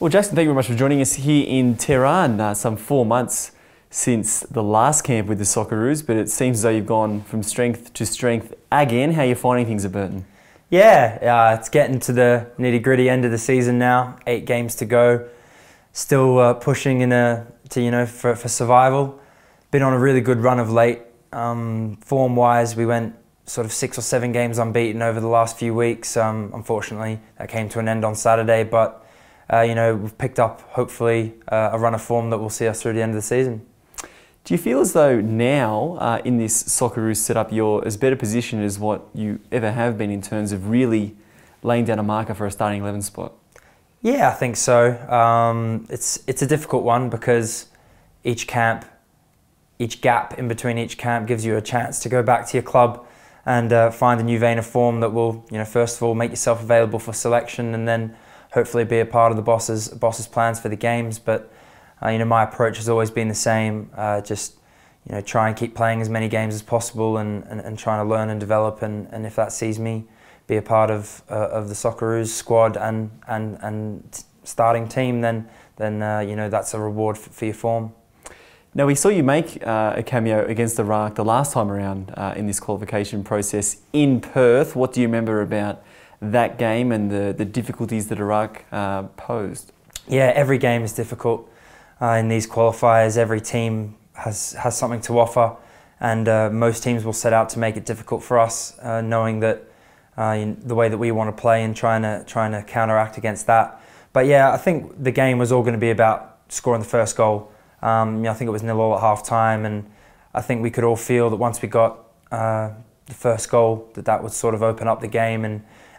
Well, Jackson, thank you very much for joining us here in Tehran. Some 4 months since the last camp with the Socceroos, but it seems as though you've gone from strength to strength again. How are you finding things at Burton? Yeah, it's getting to the nitty-gritty end of the season now. 8 games to go. Still pushing for survival. Been on a really good run of late. Form-wise, we went sort of 6 or 7 games unbeaten over the last few weeks. Unfortunately, that came to an end on Saturday, but we've picked up, hopefully, a run of form that will see us through the end of the season. Do you feel as though now, in this Socceroos setup, you're as better positioned as what you ever have been in terms of really laying down a marker for a starting 11 spot? Yeah, I think so. It's a difficult one because each gap in between each camp gives you a chance to go back to your club and find a new vein of form that will, first of all, make yourself available for selection and then hopefully be a part of the boss's plans for the games. But my approach has always been the same. Just try and keep playing as many games as possible and trying to learn and develop. And if that sees me be a part of the Socceroos squad and starting team, then that's a reward for your form. Now, we saw you make a cameo against Iraq the last time around in this qualification process in Perth. What do you remember about that game and the difficulties that Iraq posed? Yeah, every game is difficult in these qualifiers. Every team has something to offer, and most teams will set out to make it difficult for us, knowing that the way that we want to play and trying to counteract against that. But yeah, I think the game was all going to be about scoring the first goal. I think it was 0-0 at half time, and I think we could all feel that once we got the first goal, that would sort of open up the game,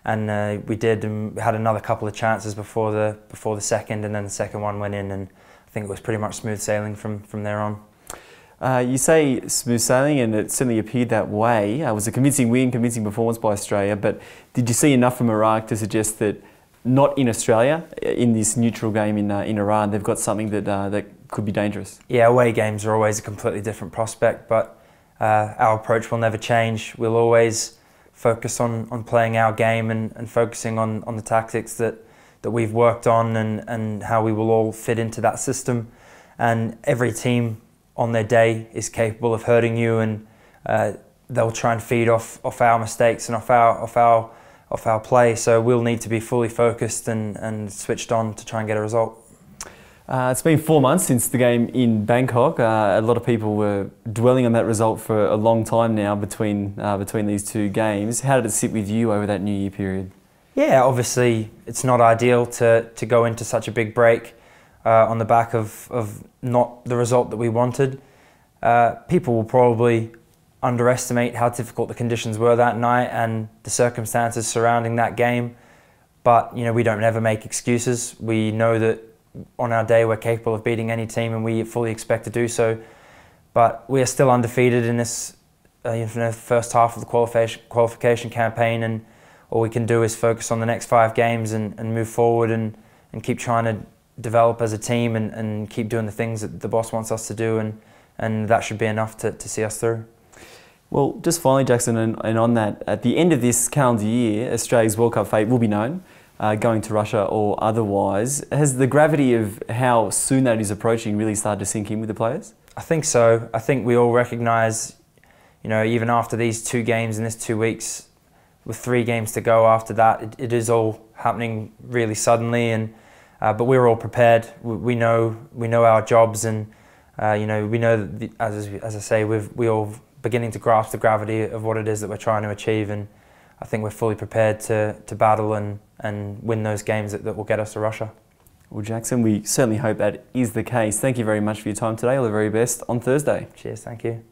and we did, and we had another couple of chances before the second, and then the second one went in, and I think it was pretty much smooth sailing from there on. You say smooth sailing, and it certainly appeared that way. It was a convincing win, convincing performance by Australia, but did you see enough from Iraq to suggest that not in Australia, in this neutral game in Iran, they've got something that could be dangerous? Yeah, away games are always a completely different prospect, but our approach will never change. We'll always focus on playing our game and focusing on the tactics that we've worked on and how we will all fit into that system. And every team on their day is capable of hurting you, and they'll try and feed off our mistakes and off our play. So we'll need to be fully focused and switched on to try and get a result. It's been 4 months since the game in Bangkok. A lot of people were dwelling on that result for a long time now between these 2 games. How did it sit with you over that New Year period? Yeah, obviously it's not ideal to go into such a big break on the back of not the result that we wanted. People will probably underestimate how difficult the conditions were that night and the circumstances surrounding that game. But we don't ever make excuses. We know that on our day we're capable of beating any team, and we fully expect to do so. But we are still undefeated in this first half of the qualification campaign, and all we can do is focus on the next 5 games and move forward and keep trying to develop as a team and keep doing the things that the boss wants us to do, and that should be enough to see us through. Well, just finally, Jackson, and on that, at the end of this calendar year, Australia's World Cup fate will be known, going to Russia or otherwise. Has the gravity of how soon that is approaching really started to sink in with the players? I think so. I think we all recognise, even after these 2 games in this 2 weeks, with 3 games to go after that, it is all happening really suddenly, but we're all prepared. We know our jobs, and we know that as I say, we all beginning to grasp the gravity of what it is that we're trying to achieve, and I think we're fully prepared to battle and win those games that will get us to Russia. Well, Jackson, we certainly hope that is the case. Thank you very much for your time today. All the very best on Thursday. Cheers, thank you.